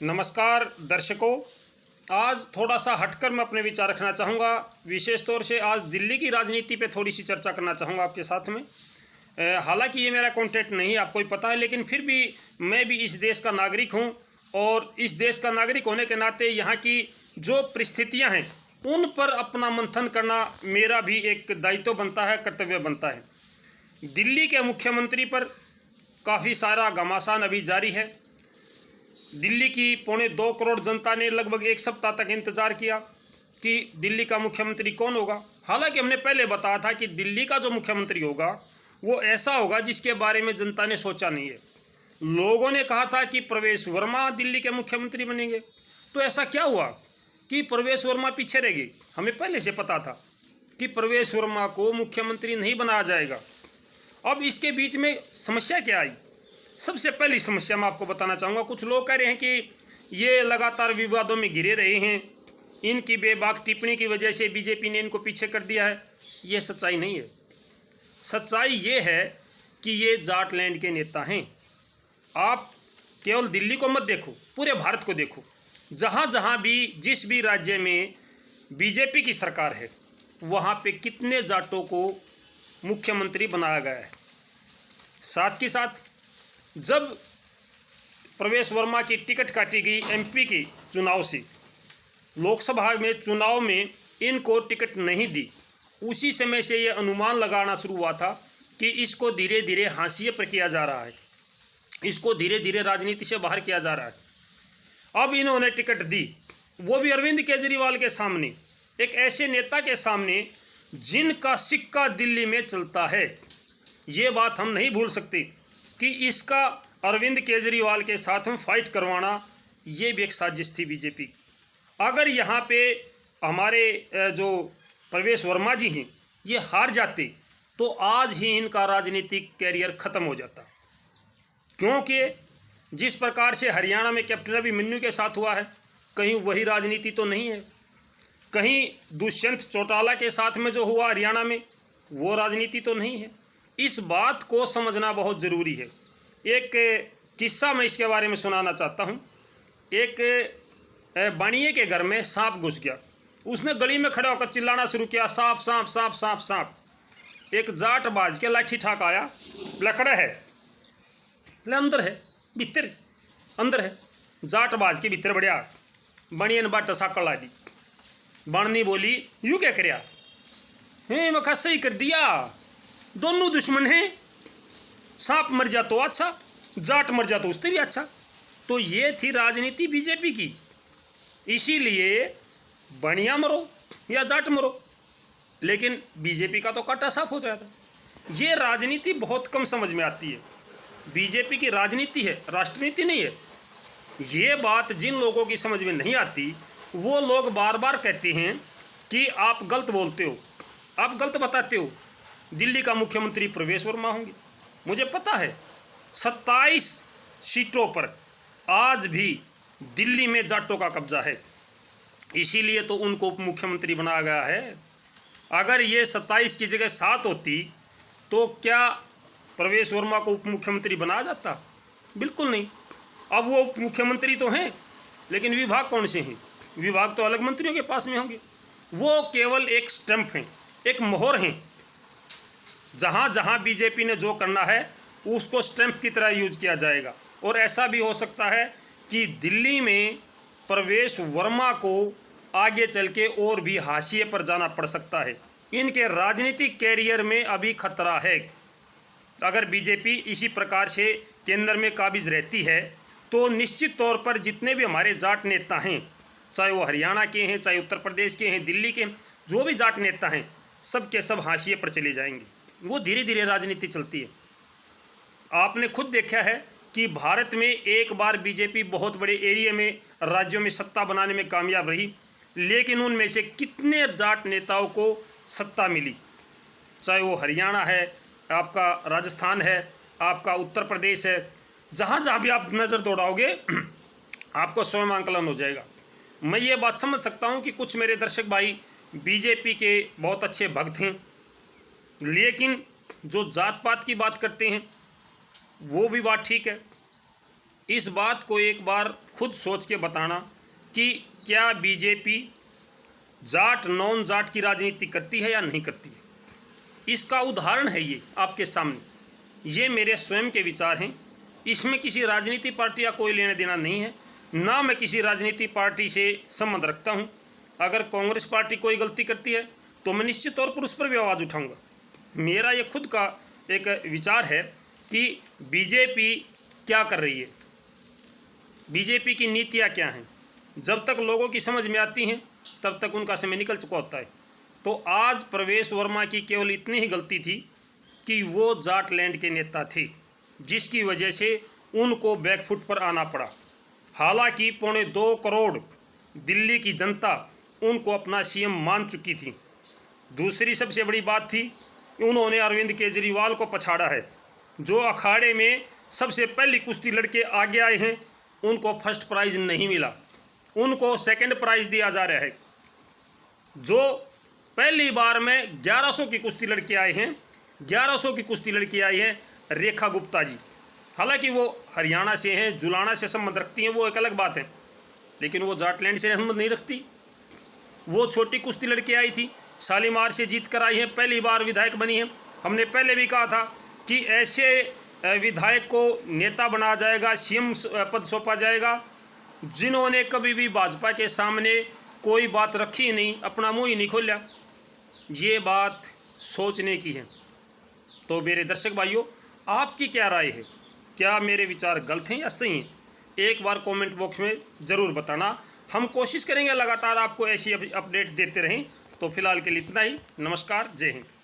नमस्कार दर्शकों, आज थोड़ा सा हटकर मैं अपने विचार रखना चाहूँगा। विशेष तौर से आज दिल्ली की राजनीति पे थोड़ी सी चर्चा करना चाहूँगा आपके साथ में। हालांकि ये मेरा कंटेंट नहीं, आपको ही पता है, लेकिन फिर भी मैं भी इस देश का नागरिक हूँ और इस देश का नागरिक होने के नाते यहाँ की जो परिस्थितियाँ हैं उन पर अपना मंथन करना मेरा भी एक दायित्व बनता है, कर्तव्य बनता है। दिल्ली के मुख्यमंत्री पर काफ़ी सारा घमासान अभी जारी है। दिल्ली की 2.25 करोड़ जनता ने लगभग एक सप्ताह तक इंतज़ार किया कि दिल्ली का मुख्यमंत्री कौन होगा। हालांकि हमने पहले बताया था कि दिल्ली का जो मुख्यमंत्री होगा वो ऐसा होगा जिसके बारे में जनता ने सोचा नहीं है। लोगों ने कहा था कि प्रवेश वर्मा दिल्ली के मुख्यमंत्री बनेंगे, तो ऐसा क्या हुआ कि प्रवेश वर्मा पीछे रह गए। हमें पहले से पता था कि प्रवेश वर्मा को मुख्यमंत्री नहीं बनाया जाएगा। अब इसके बीच में समस्या क्या आई? सबसे पहली समस्या मैं आपको बताना चाहूँगा। कुछ लोग कह रहे हैं कि ये लगातार विवादों में घिरे रहे हैं, इनकी बेबाक टिप्पणी की वजह से बीजेपी ने इनको पीछे कर दिया है। ये सच्चाई नहीं है। सच्चाई ये है कि ये जाटलैंड के नेता हैं। आप केवल दिल्ली को मत देखो, पूरे भारत को देखो। जहाँ जहाँ भी जिस भी राज्य में बीजेपी की सरकार है वहाँ पे कितने जाटों को मुख्यमंत्री बनाया गया है। साथ के साथ जब प्रवेश वर्मा की टिकट काटी गई एमपी के चुनाव से, लोकसभा में चुनाव में इनको टिकट नहीं दी, उसी समय से ये अनुमान लगाना शुरू हुआ था कि इसको धीरे धीरे हाशिए पर किया जा रहा है, इसको धीरे धीरे राजनीति से बाहर किया जा रहा है। अब इन्होंने टिकट दी, वो भी अरविंद केजरीवाल के सामने, एक ऐसे नेता के सामने जिनका सिक्का दिल्ली में चलता है। ये बात हम नहीं भूल सकते कि इसका अरविंद केजरीवाल के साथ में फाइट करवाना ये भी एक साजिश थी बीजेपी की। अगर यहाँ पे हमारे जो प्रवेश वर्मा जी हैं ये हार जाते तो आज ही इनका राजनीतिक कैरियर ख़त्म हो जाता, क्योंकि जिस प्रकार से हरियाणा में कैप्टन अभिमन्यु के साथ हुआ है, कहीं वही राजनीति तो नहीं है। कहीं दुष्यंत चौटाला के साथ में जो हुआ हरियाणा में वो राजनीति तो नहीं है। इस बात को समझना बहुत ज़रूरी है। एक किस्सा मैं इसके बारे में सुनाना चाहता हूँ। एक बानिए के घर में सांप घुस गया। उसने गली में खड़ा होकर चिल्लाना शुरू किया, सांप सांप सांप सांप सांप। एक जाट बाज के लाठी ठाक आया, लकड़ा है, ले अंदर है, भीतर अंदर है। जाट बाज के भीतर बढ़िया बनिए ने बाट साकड़ ला दी। बाणनी बोली, यूँ क्या करया? मैं कहा सही कर दिया, दोनों दुश्मन हैं, सांप मर जा तो अच्छा, जाट मर जा तो उससे भी अच्छा। तो ये थी राजनीति बीजेपी की। इसीलिए बनिया मरो या जाट मरो, लेकिन बीजेपी का तो कांटा साफ हो जाता। ये राजनीति बहुत कम समझ में आती है। बीजेपी की राजनीति है, राष्ट्रनीति नहीं है। ये बात जिन लोगों की समझ में नहीं आती वो लोग बार बार कहते हैं कि आप गलत बोलते हो, आप गलत बताते हो, दिल्ली का मुख्यमंत्री प्रवेश वर्मा होंगे। मुझे पता है 27 सीटों पर आज भी दिल्ली में जाटों का कब्जा है, इसीलिए तो उनको उप मुख्यमंत्री बनाया गया है। अगर ये 27 की जगह 7 होती तो क्या प्रवेश वर्मा को उप मुख्यमंत्री बनाया जाता? बिल्कुल नहीं। अब वो उप मुख्यमंत्री तो हैं, लेकिन विभाग कौन से हैं? विभाग तो अलग मंत्रियों के पास में होंगे। वो केवल एक स्टैंप हैं, एक मोहर हैं। जहाँ जहाँ बीजेपी ने जो करना है उसको स्टैंप की तरह यूज किया जाएगा। और ऐसा भी हो सकता है कि दिल्ली में प्रवेश वर्मा को आगे चल के और भी हाशिए पर जाना पड़ सकता है। इनके राजनीतिक कैरियर में अभी खतरा है। अगर बीजेपी इसी प्रकार से केंद्र में काबिज रहती है तो निश्चित तौर पर जितने भी हमारे जाट नेता हैं, चाहे वो हरियाणा के हैं, चाहे उत्तर प्रदेश के हैं, दिल्ली के हैं, जो भी जाट नेता हैं, सब के सब हाशिए पर चले जाएंगे। वो धीरे धीरे राजनीति चलती है। आपने खुद देखा है कि भारत में एक बार बीजेपी बहुत बड़े एरिया में, राज्यों में सत्ता बनाने में कामयाब रही, लेकिन उनमें से कितने जाट नेताओं को सत्ता मिली, चाहे वो हरियाणा है, आपका राजस्थान है, आपका उत्तर प्रदेश है, जहाँ जहाँ भी आप नज़र दौड़ाओगे आपको स्वयं आंकलन हो जाएगा। मैं ये बात समझ सकता हूँ कि कुछ मेरे दर्शक भाई बीजेपी के बहुत अच्छे भक्त हैं, लेकिन जो जात पात की बात करते हैं वो भी बात ठीक है। इस बात को एक बार खुद सोच के बताना कि क्या बीजेपी जाट नॉन जाट की राजनीति करती है या नहीं करती है। इसका उदाहरण है ये आपके सामने। ये मेरे स्वयं के विचार हैं, इसमें किसी राजनीति पार्टी या कोई लेना देना नहीं है, ना मैं किसी राजनीति पार्टी से संबंध रखता हूँ। अगर कांग्रेस पार्टी कोई गलती करती है तो मैं निश्चित तौर पर उस पर भी आवाज़ उठाऊँगा। मेरा ये खुद का एक विचार है कि बीजेपी क्या कर रही है, बीजेपी की नीतियाँ क्या हैं। जब तक लोगों की समझ में आती हैं तब तक उनका समय निकल चुका होता है। तो आज प्रवेश वर्मा की केवल इतनी ही गलती थी कि वो जाटलैंड के नेता थे, जिसकी वजह से उनको बैकफुट पर आना पड़ा। हालांकि 2.25 करोड़ दिल्ली की जनता उनको अपना सीएम मान चुकी थी। दूसरी सबसे बड़ी बात थी, उन्होंने अरविंद केजरीवाल को पछाड़ा है। जो अखाड़े में सबसे पहली कुश्ती लड़के आगे आए हैं उनको फर्स्ट प्राइज़ नहीं मिला, उनको सेकंड प्राइज़ दिया जा रहा है। जो पहली बार में 1100 की कुश्ती लड़के आए हैं, 1100 की कुश्ती लड़की आई है रेखा गुप्ता जी। हालांकि वो हरियाणा से हैं, जुलाना से संबंध रखती हैं, वो एक अलग बात है, लेकिन वो जाटलैंड से संबंध नहीं रखती। वो छोटी कुश्ती लड़की आई थी, शालीमार से जीत कर आई है, पहली बार विधायक बनी है। हमने पहले भी कहा था कि ऐसे विधायक को नेता बनाया जाएगा, सीएम पद सौंपा जाएगा जिन्होंने कभी भी भाजपा के सामने कोई बात रखी नहीं, अपना मुंह ही नहीं खोला। ये बात सोचने की है। तो मेरे दर्शक भाइयों, आपकी क्या राय है? क्या मेरे विचार गलत हैं या सही हैं? एक बार कमेंट बॉक्स में ज़रूर बताना। हम कोशिश करेंगे लगातार आपको ऐसी अपडेट देते रहें। तो फिलहाल के लिए इतना ही। नमस्कार, जय हिंद।